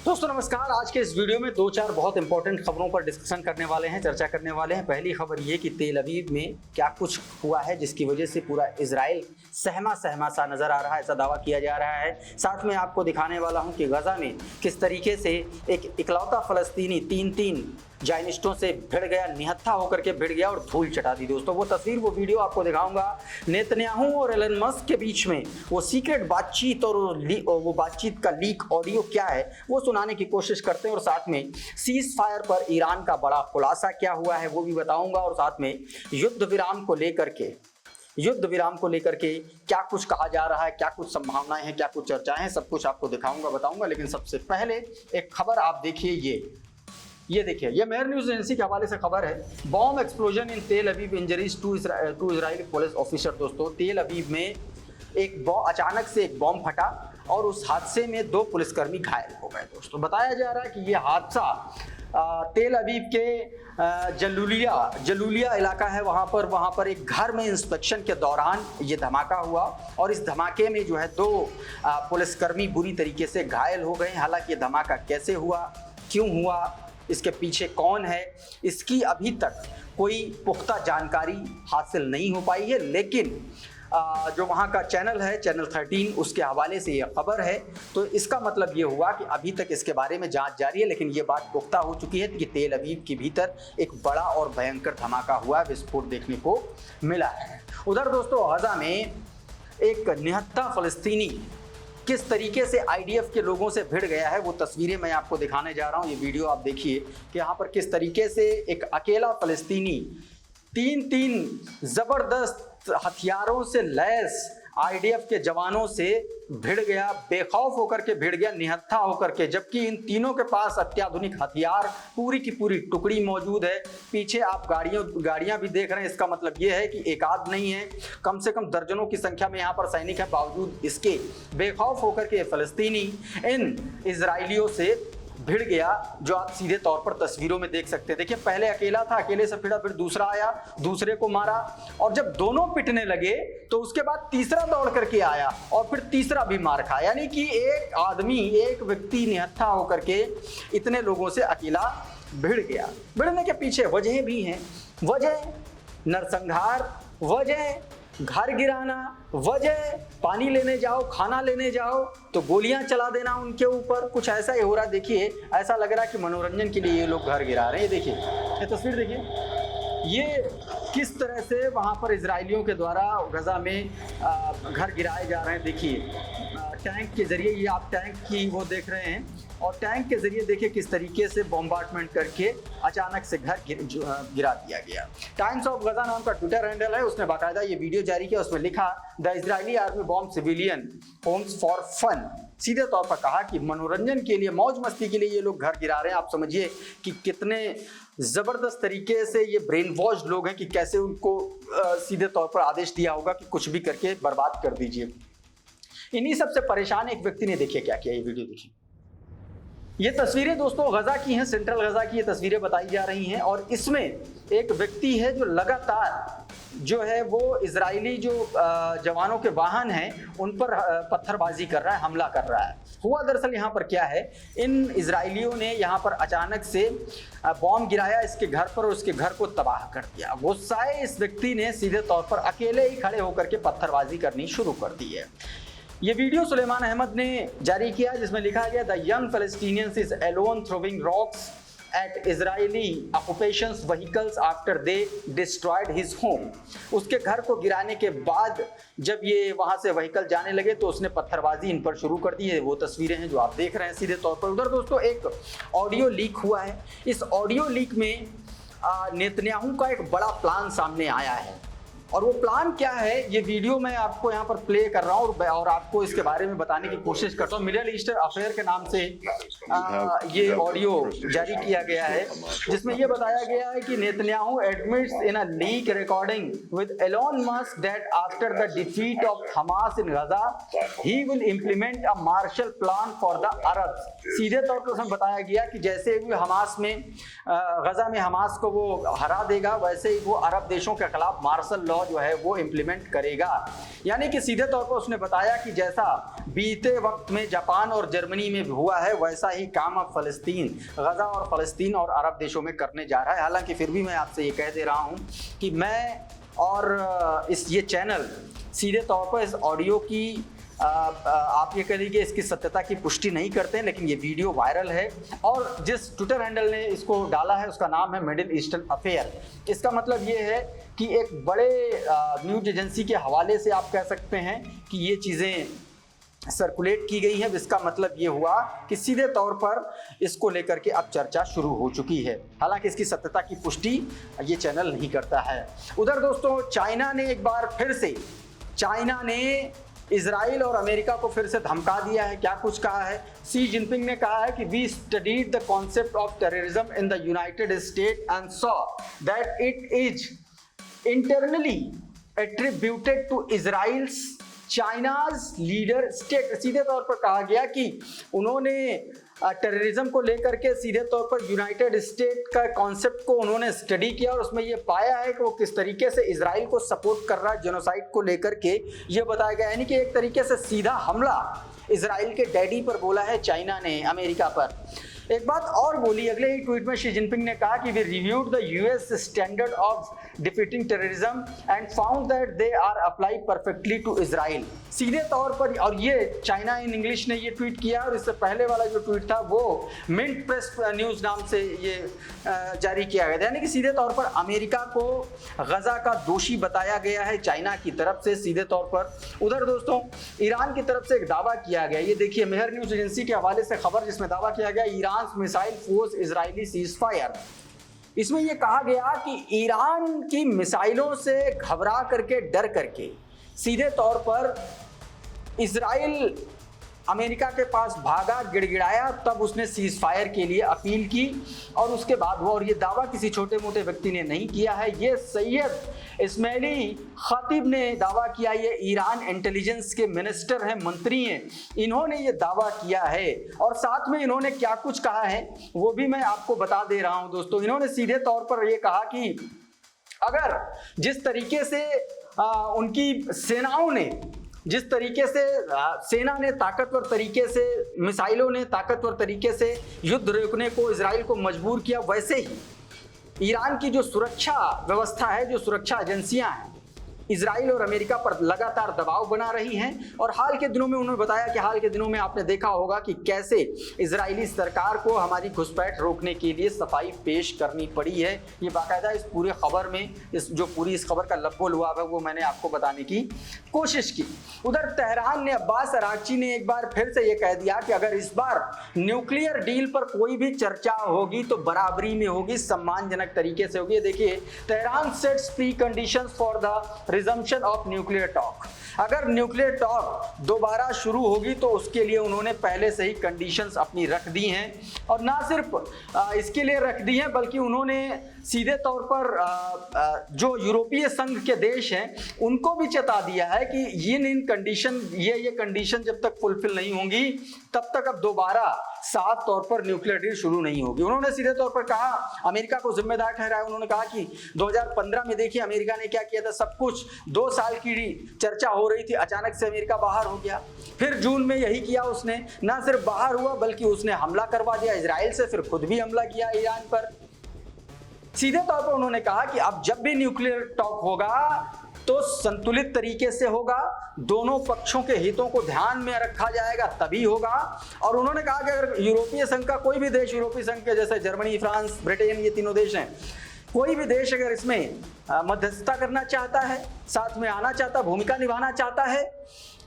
दोस्तों नमस्कार। आज के इस वीडियो में दो चार बहुत इंपॉर्टेंट खबरों पर डिस्कशन करने वाले हैं, चर्चा करने वाले हैं। पहली खबर ये कि तेल अवीव में क्या कुछ हुआ है जिसकी वजह से पूरा इजराइल सहमा सहमा सा नजर आ रहा है, ऐसा दावा किया जा रहा है। साथ में आपको दिखाने वाला हूं कि गजा में किस तरीके से एक इकलौता फलस्तीनी तीन जायनिस्टों से भिड़ गया, निहत्था होकर के भिड़ गया और धूल चटा दी। दोस्तों वो तस्वीर, वो वीडियो आपको दिखाऊंगा। नेतन्याहू और एलन मस्क के बीच में वो सीक्रेट बातचीत और वो बातचीत का लीक ऑडियो क्या है वो सुनाने की कोशिश करते हैं, और साथ में सीज फायर पर ईरान का बड़ा खुलासा क्या हुआ है वो भी बताऊंगा, और साथ में युद्ध विराम को लेकर के क्या कुछ कहा जा रहा है, क्या कुछ संभावनाएं हैं, क्या कुछ चर्चाएं हैं, सब कुछ आपको दिखाऊंगा, बताऊंगा। लेकिन सबसे पहले एक खबर आप देखिए, ये देखिए, ये मेहर न्यूज एजेंसी के हवाले से खबर है। Bomb explosion in Tel Aviv, injuries to Israeli police officer. दोस्तों तेल अवीव में अचानक से एक बॉम्ब फटा और उस हादसे में 2 पुलिसकर्मी घायल हो गए। दोस्तों बताया जा रहा है कि ये हादसा तेल अवीव के जलूलिया इलाका है, वहाँ पर एक घर में इंस्पेक्शन के दौरान ये धमाका हुआ, और इस धमाके में जो है 2 पुलिसकर्मी बुरी तरीके से घायल हो गए। हालांकि ये धमाका कैसे हुआ, क्यों हुआ, इसके पीछे कौन है, इसकी अभी तक कोई पुख्ता जानकारी हासिल नहीं हो पाई है। लेकिन जो वहाँ का चैनल है, चैनल 13, उसके हवाले से ये खबर है। तो इसका मतलब ये हुआ कि अभी तक इसके बारे में जांच जारी है, लेकिन ये बात पुख्ता हो चुकी है कि तेल अवीव के भीतर एक बड़ा और भयंकर धमाका हुआ, विस्फोट देखने को मिला है। उधर दोस्तों गजा में एक निहत्था फलस्तीनी किस तरीके से आईडीएफ के लोगों से भिड़ गया है वो तस्वीरें मैं आपको दिखाने जा रहा हूं। ये वीडियो आप देखिए कि यहाँ पर किस तरीके से एक अकेला फलस्तीनी तीन जबरदस्त हथियारों से लैस आईडीएफ के जवानों से भिड़ गया, बेखौफ होकर के भिड़ गया, निहत्था होकर के, जबकि इन तीनों के पास अत्याधुनिक हथियार, पूरी की पूरी टुकड़ी मौजूद है। पीछे आप गाड़ियां भी देख रहे हैं। इसका मतलब ये है कि एक आध नहीं है, कम से कम दर्जनों की संख्या में यहाँ पर सैनिक है। बावजूद इसके बेखौफ होकर के फलस्तीनी इन इजरायलियों से भिड़ गया, जो आप सीधे तौर पर तस्वीरों में देख सकते हैं। देखिए पहले अकेला था, अकेले से भिड़ा, फिर दूसरा आया, दूसरे को मारा, और जब दोनों पिटने लगे तो उसके बाद तीसरा दौड़ करके आया और फिर तीसरा भी मार खाया। यानी कि एक आदमी, एक व्यक्ति निहत्था होकर के इतने लोगों से अकेला भिड़ गया। भिड़ने के पीछे वजह भी हैं, वजह नरसंहार, वजह घर गिराना, वजह पानी लेने जाओ, खाना लेने जाओ तो गोलियां चला देना उनके ऊपर, कुछ ऐसा ही हो रहा है। देखिए ऐसा लग रहा है कि मनोरंजन के लिए ये लोग घर गिरा रहे हैं। देखिए ये तस्वीर देखिए, ये किस तरह से वहां पर इजरायलियों के द्वारा गजा में घर गिराए जा रहे हैं। देखिए टैंक के जरिए, ये आप टैंक की वो देख रहे हैं, और टैंक के जरिए देखिए किस तरीके से बॉम्बार्डमेंट करके अचानक से घर गिरा दिया गया। टाइम्स ऑफ गजा नाम का ट्विटर हैंडल है, उसने बाकायदा ये वीडियो जारी किया। उसमें लिखा, the Israeli army bomb civilian homes for fun. सीधे तौर पर कहा कि मनोरंजन के लिए, मौज मस्ती के लिए ये लोग घर गिरा रहे हैं। आप समझिए कि कितने जबरदस्त तरीके से ये ब्रेन वॉश लोग हैं, कि कैसे उनको सीधे तौर पर आदेश दिया होगा कि कुछ भी करके बर्बाद कर दीजिए। इन्हीं सबसे परेशान एक व्यक्ति ने देखिए क्या किया। ये वीडियो देखिए, ये तस्वीरें दोस्तों गजा की हैं, सेंट्रल गजा की ये तस्वीरें बताई जा रही हैं, और इसमें एक व्यक्ति है जो लगातार जो है वो इजरायली जो जवानों के वाहन हैं उन पर पत्थरबाजी कर रहा है, हमला कर रहा है। हुआ दरअसल यहाँ पर क्या है, इन इजरायलियों ने यहाँ पर अचानक से बॉम्ब गिराया इसके घर पर और उसके घर को तबाह कर दिया। गुस्साए इस व्यक्ति ने सीधे तौर पर अकेले ही खड़े होकर के पत्थरबाजी करनी शुरू कर दी है। ये वीडियो सुलेमान अहमद ने जारी किया, जिसमें लिखा गया, the young Palestinians is alone throwing rocks at Israeli occupations vehicles after they destroyed his home. उसके घर को गिराने के बाद जब ये वहां से व्हीकल जाने लगे तो उसने पत्थरबाजी इन पर शुरू कर दी है। वो तस्वीरें हैं जो आप देख रहे हैं सीधे तौर पर। उधर दोस्तों एक ऑडियो लीक हुआ है। इस ऑडियो लीक में नेतन्याहू का एक बड़ा प्लान सामने आया है, और वो प्लान क्या है ये वीडियो मैं आपको यहाँ पर प्ले कर रहा हूँ और आपको इसके बारे में बताने की कोशिश करता हूँ। मिडिल ईस्टर्न अफेयर के नाम से ये ऑडियो जारी किया गया है, जिसमें ये बताया गया है कि Netanyahu admits in a leak recording with Elon Musk that after the defeat of Hamas in Gaza he will implement a Marshall plan for the Arabs. सीधे तौर पर उसमें बताया गया कि जैसे भी हमास में गजा में हमास को वो हरा देगा, वैसे ही वो अरब देशों के खिलाफ मार्शल लॉ जो है वो इंप्लीमेंट करेगा। यानी कि सीधे तौर पर उसने बताया कि जैसा बीते वक्त में जापान और जर्मनी में हुआ है, वैसा ही काम अब फ़लस्तीन, गज़ा और फ़लस्तीन और अरब देशों में करने जा रहा है। हालांकि फिर भी मैं आपसे ये कह दे रहा हूँ कि मैं और ये चैनल सीधे तौर पर इस ऑडियो की आप ये कह लीजिए इसकी सत्यता की पुष्टि नहीं करते हैं, लेकिन ये वीडियो वायरल है और जिस ट्विटर हैंडल ने इसको डाला है उसका नाम है मिडिल ईस्टर्न अफेयर। इसका मतलब ये है कि एक बड़े न्यूज एजेंसी के हवाले से आप कह सकते हैं कि ये चीज़ें सर्कुलेट की गई है, जिसका मतलब ये हुआ कि सीधे तौर पर इसको लेकर के अब चर्चा शुरू हो चुकी है। हालांकि इसकी सत्यता की पुष्टि ये चैनल नहीं करता है। उधर दोस्तों चाइना ने एक बार फिर से इजराइल और अमेरिका को फिर से धमका दिया है। क्या कुछ कहा है? शी जिनपिंग ने कहा है कि we studied the concept of terrorism in the United State and saw that it is internally attributed to Israel's China's leader state. सीधे तौर पर कहा गया कि उन्होंने टेररिज्म को लेकर के सीधे तौर पर यूनाइटेड स्टेट का कॉन्सेप्ट को उन्होंने स्टडी किया और उसमें ये पाया है कि वो किस तरीके से इजराइल को सपोर्ट कर रहा है जेनोसाइड को लेकर के, ये बताया गया। यानी कि एक तरीके से सीधा हमला इजराइल के डैडी पर बोला है चाइना ने अमेरिका पर। एक बात और बोली अगले ही ट्वीट में शी जिनपिंग ने कहा कि we reviewed the US standard of defeating terrorism and found that they are apply perfectly to Israel. सीधे तौर पर, और ये चाइना इन इंग्लिश ने ये ट्वीट किया और इससे पहले वाला जो ट्वीट था वो मिंट प्रेस न्यूज़ नाम से ये जारी किया गया था। यानी कि सीधे तौर पर अमेरिका को गजा का दोषी बताया गया है चाइना की तरफ से सीधे तौर पर। उधर दोस्तों ईरान की तरफ से एक दावा किया गया, ये देखिए मेहर न्यूज़ एजेंसी के हवाले से खबर जिसमें दावा किया गया Iran missile force Israeli cease fire. इसमें यह कहा गया कि ईरान की मिसाइलों से घबरा करके डर करके सीधे तौर पर इजराइल अमेरिका के पास भागा, गिड़गिड़ाया, तब उसने सीज फायर के लिए अपील की और उसके बाद वो, और ये दावा किसी छोटे मोटे व्यक्ति ने नहीं किया है, ये सैयद इस्माइली खतीब ने दावा किया। ये ईरान इंटेलिजेंस के मिनिस्टर हैं, मंत्री हैं, इन्होंने ये दावा किया है। और साथ में इन्होंने क्या कुछ कहा है वो भी मैं आपको बता दे रहा हूं दोस्तों। इन्होंने सीधे तौर पर ये कहा कि अगर जिस तरीके से उनकी सेनाओं ने, जिस तरीके से सेना ने ताकतवर तरीके से, मिसाइलों ने ताकतवर तरीके से युद्ध रोकने को इजराइल को मजबूर किया, वैसे ही ईरान की जो सुरक्षा व्यवस्था है, जो सुरक्षा एजेंसियां हैं, इजराइल और अमेरिका पर लगातार दबाव बना रही हैं। और हाल के दिनों में उन्होंने बताया कि हाल के दिनों में आपने देखा होगा कि कैसे इजरायली सरकार को हमारी घुसपैठ रोकने के लिए सफाई पेश करनी पड़ी है। ये बाकायदा इस पूरे खबर में, इस खबर का लब्बो लुआब है वो मैंने आपको बताने की कोशिश की। उधर तेहरान ने, अब्बास अरागची ने एक बार फिर से ये कह दिया कि अगर इस बार न्यूक्लियर डील पर कोई भी चर्चा होगी तो बराबरी में होगी, सम्मानजनक तरीके से होगी। देखिए, Tehran sets pre conditions for the resumption of nuclear talk. अगर न्यूक्लियर टॉक दोबारा शुरू होगी तो उसके लिए उन्होंने पहले से ही कंडीशंस अपनी रख दी हैं, और ना सिर्फ इसके लिए रख दी हैं बल्कि उन्होंने सीधे तौर पर जो यूरोपीय संघ के देश हैं उनको भी चेता दिया है कि इन कंडीशन, ये कंडीशन जब तक फुलफिल नहीं होंगी तब तक अब दोबारा साफ तौर पर न्यूक्लियर डील शुरू नहीं होगी। उन्होंने सीधे तौर पर कहा, अमेरिका को जिम्मेदार ठहराया। उन्होंने कहा कि 2015 में देखिए अमेरिका ने क्या किया था, सब कुछ 2 साल की चर्चा हो रही थी, अचानक से अमेरिका बाहर हो गया। फिर जून में यही किया उसने, ना सिर्फ बाहर हुआ बल्कि उसने हमला करवा दिया इजराइल से, फिर खुद भी हमला किया ईरान पर। सीधे तौर पर उन्होंने कहा कि अब जब भी न्यूक्लियर टॉक होगा तो संतुलित तरीके से होगा, दोनों पक्षों के हितों को ध्यान में रखा जाएगा तभी होगा। और उन्होंने कहा कि अगर यूरोपीय संघ का कोई भी देश, यूरोपीय संघ के जैसे जर्मनी, फ्रांस, ब्रिटेन, ये तीनों देश हैं, कोई भी देश अगर इसमें मध्यस्थता करना चाहता है, साथ में आना चाहता, भूमिका निभाना चाहता है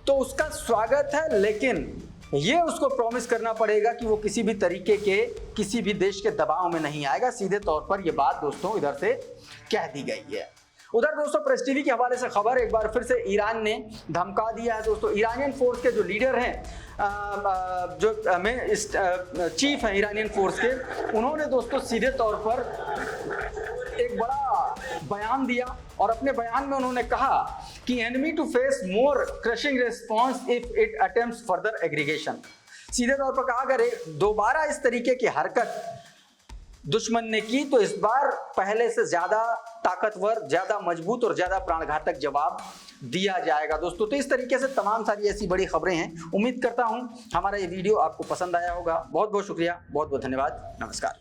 तो उसका स्वागत है, लेकिन ये उसको प्रॉमिस करना पड़ेगा कि वो किसी भी तरीके के, किसी भी देश के दबाव में नहीं आएगा। सीधे तौर पर यह बात दोस्तों इधर से कह दी गई है। उधर दोस्तों प्रेस टीवी के हवाले से खबर, एक बार फिर से ईरान ने धमका दिया है दोस्तों। ईरानियन फोर्स के जो लीडर हैं, जो चीफ हैं ईरानियन फोर्स के, उन्होंने दोस्तों सीधे तौर पर एक बड़ा बयान दिया और अपने बयान में उन्होंने कहा कि enemy to face more crushing response if it attempts further aggregation. सीधे तौर पर कहा, अगर दोबारा इस तरीके की हरकत दुश्मन ने की तो इस बार पहले से ज्यादा ताकतवर, ज्यादा मजबूत और ज्यादा प्राणघातक जवाब दिया जाएगा दोस्तों। तो इस तरीके से तमाम सारी ऐसी बड़ी खबरें हैं। उम्मीद करता हूं हमारा ये वीडियो आपको पसंद आया होगा। बहुत बहुत शुक्रिया, बहुत बहुत धन्यवाद, नमस्कार।